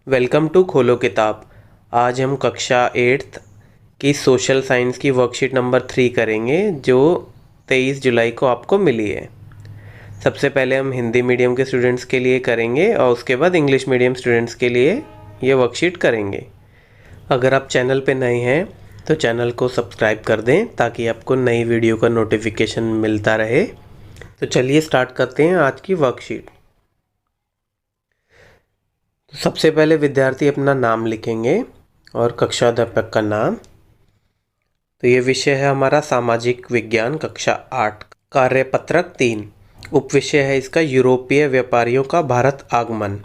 Welcome to खोलो किताब। आज हम कक्षा 8th की सोशल साइंस की वर्कशीट नंबर 3 करेंगे जो 23 जुलाई को आपको मिली है। सबसे पहले हम हिंदी मीडियम के स्टूडेंट्स के लिए करेंगे और उसके बाद इंग्लिश मीडियम स्टूडेंट्स के लिए ये वर्कशीट करेंगे। अगर आप चैनल पे नए हैं तो चैनल को सब्सक्राइब कर दें ताकि आपको नई वीडियो का नोटिफिकेशन मिलता रहे। तो चलिए स्टार्ट करते हैं आज की वर्कशीट। तो सबसे पहले विद्यार्थी अपना नाम लिखेंगे और कक्षा अध्यापक का नाम। तो ये विषय है हमारा सामाजिक विज्ञान कक्षा 8 कार्यपत्रक 3। उप विषय है इसका यूरोपीय व्यापारियों का भारत आगमन।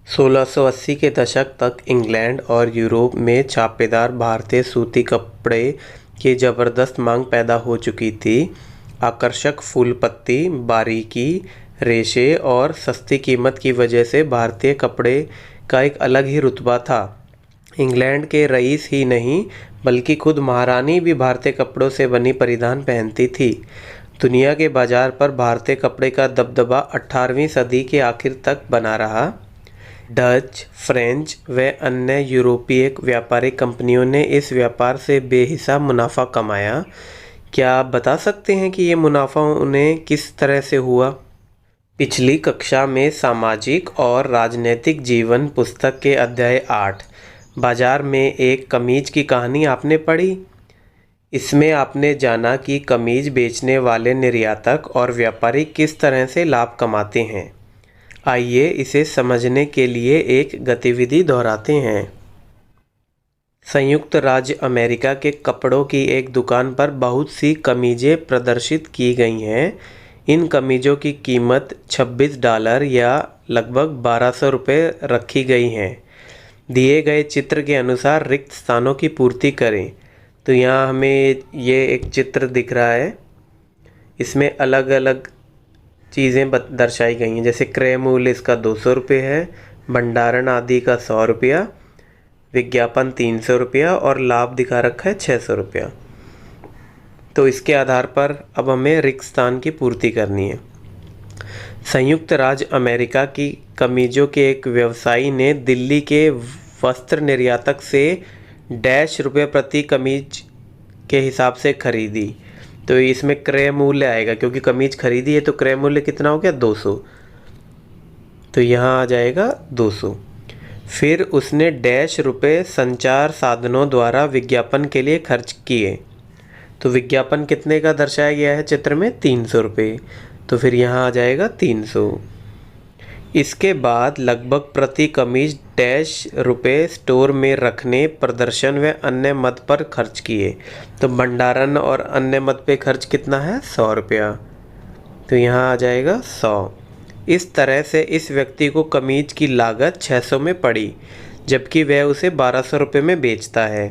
1680 के दशक तक इंग्लैंड और यूरोप में छापेदार भारतीय सूती कपड़े की ज़बरदस्त मांग पैदा हो चुकी थी। आकर्षक फूल पत्ती, बारीकी, रेशे और सस्ती कीमत की वजह से भारतीय कपड़े का एक अलग ही रुतबा था। इंग्लैंड के रईस ही नहीं बल्कि खुद महारानी भी भारतीय कपड़ों से बनी परिधान पहनती थी। दुनिया के बाजार पर भारतीय कपड़े का दबदबा 18वीं सदी के आखिर तक बना रहा। डच, फ्रेंच व अन्य यूरोपीय व्यापारिक कंपनियों ने इस व्यापार से बेहिसाब मुनाफा कमाया। क्या आप बता सकते हैं कि ये मुनाफा उन्हें किस तरह से हुआ? पिछली कक्षा में सामाजिक और राजनीतिक जीवन पुस्तक के अध्याय 8 बाजार में एक कमीज की कहानी आपने पढ़ी। इसमें आपने जाना कि कमीज बेचने वाले निर्यातक और व्यापारी किस तरह से लाभ कमाते हैं। आइए इसे समझने के लिए एक गतिविधि दोहराते हैं। संयुक्त राज्य अमेरिका के कपड़ों की एक दुकान पर बहुत सी कमीजें प्रदर्शित की गई हैं। इन कमीज़ों की कीमत $26 या लगभग 1200 रुपये रखी गई हैं। दिए गए चित्र के अनुसार रिक्त स्थानों की पूर्ति करें। तो यहाँ हमें ये एक चित्र दिख रहा है, इसमें अलग अलग चीज़ें दर्शाई गई हैं। जैसे क्रय मूल्य इसका 200 रुपये है, भंडारण आदि का 100 रुपया, विज्ञापन 300 रुपया और लाभ दिखा रखा है 600 रुपया। तो इसके आधार पर अब हमें रिक्त स्थान की पूर्ति करनी है। संयुक्त राज्य अमेरिका की कमीजों के एक व्यवसायी ने दिल्ली के वस्त्र निर्यातक से $रुपये प्रति कमीज के हिसाब से खरीदी। तो इसमें क्रय मूल्य आएगा, क्योंकि कमीज खरीदी है तो क्रय मूल्य कितना हो गया 200। तो यहाँ आ जाएगा 200। फिर उसने $रुपये संचार साधनों द्वारा विज्ञापन के लिए खर्च किए। तो विज्ञापन कितने का दर्शाया गया है चित्र में? 300 रुपये। तो फिर यहाँ आ जाएगा 300। इसके बाद लगभग प्रति कमीज $रुपये स्टोर में रखने, प्रदर्शन व अन्य मद पर खर्च किए। तो भंडारण और अन्य मद पे खर्च कितना है? 100 रुपया। तो यहाँ आ जाएगा 100। इस तरह से इस व्यक्ति को कमीज की लागत 600 में पड़ी, जबकि वह उसे 1200 रुपये में बेचता है।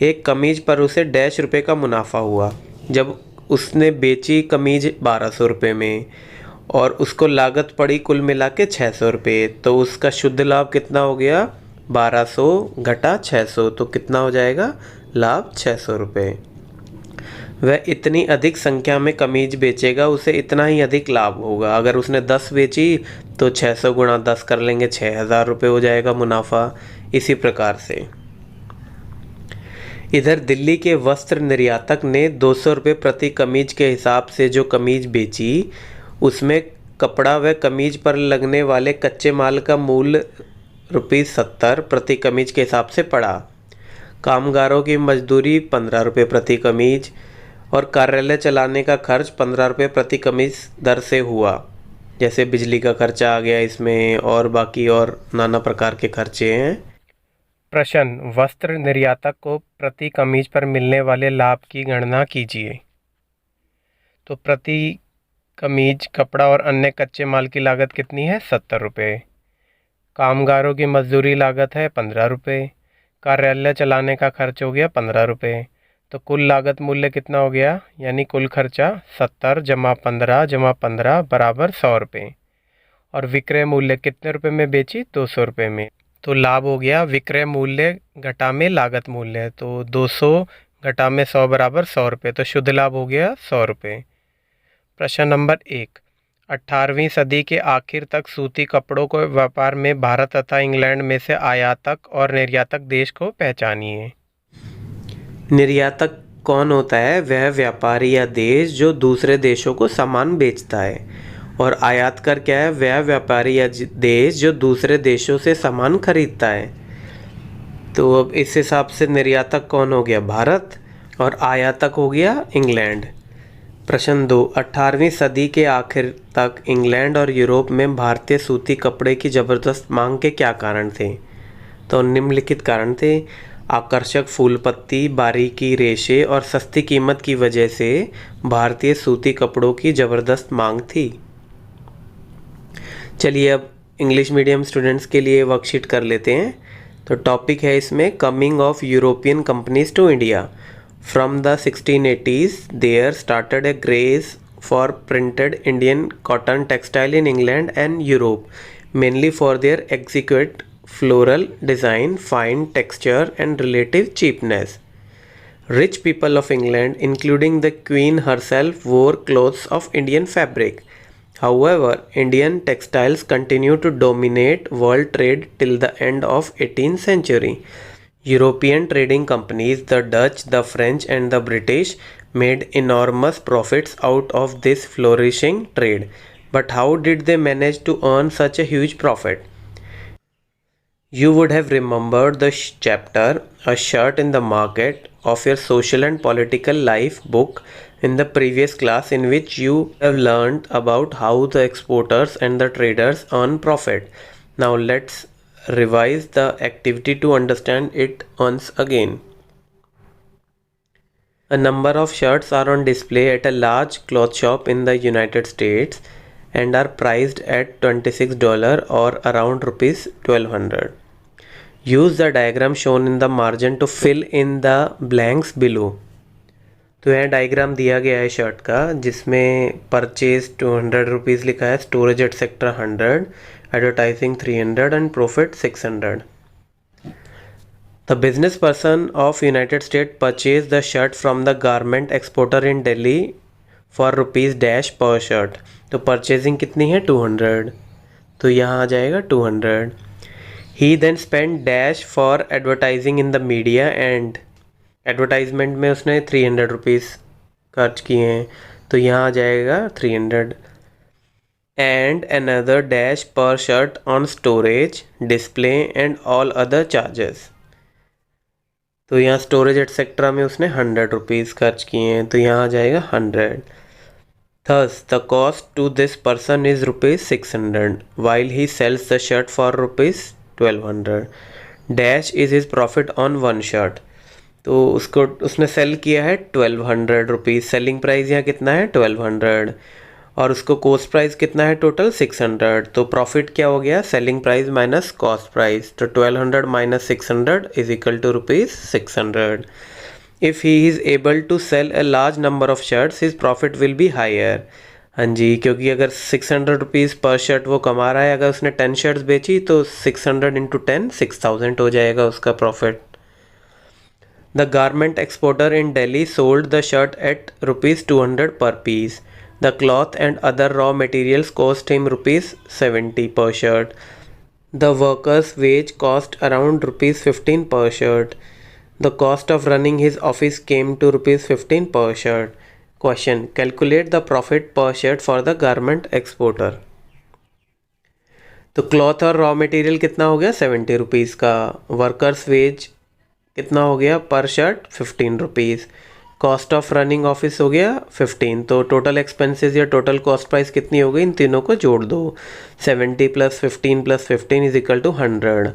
एक कमीज पर उसे $रुपये का मुनाफा हुआ जब उसने बेची कमीज 1200 रुपये में, और उसको लागत पड़ी कुल मिला के 600 रुपये। तो उसका शुद्ध लाभ कितना हो गया? 1200 घटा 600, तो कितना हो जाएगा लाभ? 600 रुपये। वह इतनी अधिक संख्या में कमीज बेचेगा, उसे इतना ही अधिक लाभ होगा। अगर उसने 10 बेची तो 600 गुणा 10 कर लेंगे, 6000 रुपये हो जाएगा मुनाफा। इसी प्रकार से इधर दिल्ली के वस्त्र निर्यातक ने 200 रुपये प्रति कमीज के हिसाब से जो कमीज बेची, उसमें कपड़ा व कमीज पर लगने वाले कच्चे माल का मूल्य ₹70 प्रति कमीज के हिसाब से पड़ा। कामगारों की मजदूरी 15 रुपये प्रति कमीज और कार्यालय चलाने का खर्च 15 रुपये प्रति कमीज दर से हुआ। जैसे बिजली का खर्चा आ गया इसमें, और बाकी और नाना प्रकार के खर्चे हैं। प्रश्न, वस्त्र निर्यातक को प्रति कमीज पर मिलने वाले लाभ की गणना कीजिए। तो प्रति कमीज कपड़ा और अन्य कच्चे माल की लागत कितनी है? 70 रुपये। कामगारों की मजदूरी लागत है 15 रुपये। कार्यालय चलाने का खर्च हो गया 15 रुपये। तो कुल लागत मूल्य कितना हो गया? यानी कुल खर्चा 70 जमा 15 जमा 15 बराबर 100 रुपये। और विक्रय मूल्य कितने रुपये में बेची? 200 रुपये में। तो लाभ हो गया विक्रय मूल्य घटा में लागत मूल्य। तो 200 घटा में 100 बराबर 100 रुपये। तो शुद्ध लाभ हो गया 100 रुपये। प्रश्न नंबर 1, 18वीं सदी के आखिर तक सूती कपड़ों को व्यापार में भारत तथा इंग्लैंड में से आयातक और निर्यातक देश को पहचानिए। निर्यातक कौन होता है? वह व्यापारी या देश जो दूसरे देशों को सामान बेचता है। और आयातकर क्या है? वह व्यापारी या देश जो दूसरे देशों से सामान खरीदता है। तो अब इस हिसाब से निर्यातक कौन हो गया? भारत, और आयातक हो गया इंग्लैंड। प्रश्न 2, 18वीं सदी के आखिर तक इंग्लैंड और यूरोप में भारतीय सूती कपड़े की ज़बरदस्त मांग के क्या कारण थे? तो निम्नलिखित कारण थे। आकर्षक फूल पत्ती, बारीकी रेशे और सस्ती कीमत की वजह से भारतीय सूती कपड़ों की ज़बरदस्त मांग थी। चलिए अब इंग्लिश मीडियम स्टूडेंट्स के लिए वर्कशीट कर लेते हैं। तो टॉपिक है इसमें coming of European companies to India. From the 1680s, there started a craze for printed Indian cotton textile in England and Europe, mainly for their exquisite floral design, fine texture, and relative cheapness. Rich people of England, including the Queen herself, wore clothes of Indian fabric. However, Indian textiles continued to dominate world trade till the end of 18th century. European trading companies, the Dutch, the French, and the British, made enormous profits out of this flourishing trade. But how did they manage to earn such a huge profit? You would have remembered the chapter, A Shirt in the Market, of your Social and Political Life book in the previous class, in which you have learned about how the exporters and the traders earn profit. Now let's revise the activity to understand it once again. A number of shirts are on display at a large cloth shop in the United States and are priced at $26 or around rupees 1200. Use the diagram shown in the margin to fill in the blanks below. तो यह diagram दिया गया है shirt का, जिसमें purchase 200 rupees लिखा है, storage eight sector 100, advertising 300 and profit 600. The business person of United States purchased the shirt from the garment exporter in Delhi for rupees dash per shirt. तो purchasing कितनी है? 200, तो यहाँ आ जाएगा 200. He then spent dash for advertising in the media and advertisement में उसने 300 rupees खर्च किए हैं, तो यहाँ आ जाएगा 300. And another dash per shirt on storage, display and all other charges. तो यहाँ स्टोरेज एटसेट्रा में उसने 100 रुपीज़ खर्च किए हैं, तो यहाँ आ जाएगा 100. Thus the cost to this person is rupees 600 while he sells the shirt for rupees 1200. Dash is his profit on one shirt. तो उसने सेल किया है 1200 रुपीज़, सेलिंग प्राइस यहाँ कितना है? 1200, और उसको कॉस्ट प्राइस कितना है टोटल? 600. तो प्रॉफिट क्या हो गया? Selling price minus cost price. तो 1200 minus 600 is equal to rupees 600. If he is able to sell a large number of shirts, his profit will be higher. हाँ जी, क्योंकि अगर 600 रुपीज़ पर शर्ट वो कमा रहा है, अगर उसने 10 शर्ट्स बेची तो 600 इंटू 10 6000 हो जाएगा उसका profit. The garment exporter in Delhi sold the shirt at rupees 200 per piece. The cloth and other raw materials cost him rupees 70 per shirt. The worker's wage cost around rupees 15 per shirt. The cost of running his office came to rupees 15 per shirt. Question: calculate the profit per shirt for the garment exporter. तो cloth और raw material कितना हो गया? 70 rupees का. Workers veg कितना हो गया पर shirt? 15 rupees. Cost of running office हो गया 15. तो टोटल एक्सपेंसेस या टोटल कॉस्ट प्राइस कितनी हो गई? इन तीनों को जोड़ दो. 70 + 15 + 15 इज इक्वल टू 100.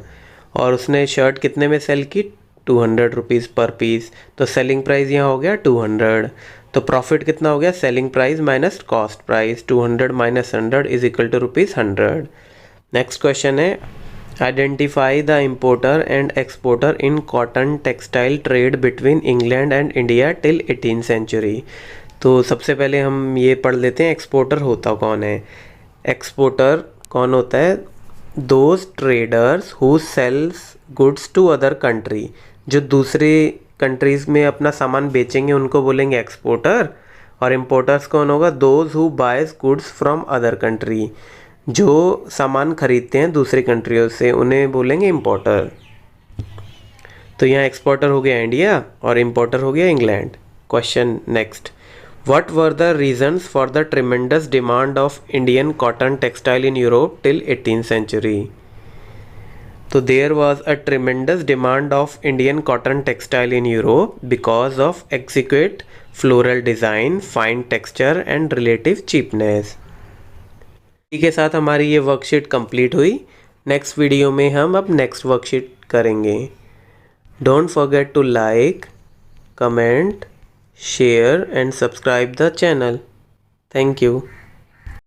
और उसने शर्ट कितने में सेल की? 200 रुपीज़ पर पीस. तो सेलिंग प्राइस यहाँ हो गया 200. तो प्रॉफिट कितना हो गया? Selling price minus cost price. 200 minus 100 is equal to rupees 100. Next question है, identify the importer and exporter in cotton textile trade between England and India till 18th century. तो सबसे पहले हम ये पढ़ लेते हैं एक्सपोर्टर होता कौन है. एक्सपोर्टर कौन होता है? Those traders who sells goods to other country. जो दूसरे कंट्रीज़ में अपना सामान बेचेंगे उनको बोलेंगे एक्सपोर्टर, और इम्पोर्टर्स कौन होगा? Those who boys goods from other country, जो सामान खरीदते हैं दूसरी कंट्रियों से उन्हें बोलेंगे इम्पोर्टर। तो यहाँ एक्सपोर्टर हो गया इंडिया और इम्पोर्टर हो गया England. Question next, what were the reasons for the tremendous demand of Indian cotton textile in Europe till 18th century? तो there was a tremendous demand of Indian cotton textile in Europe because of exquisite floral design, fine texture and relative cheapness. इसी के साथ हमारी ये worksheet complete हुई। Next video में हम अब नेक्स्ट वर्कशीट करेंगे। Don't forget to like, comment, share and subscribe the channel. Thank you.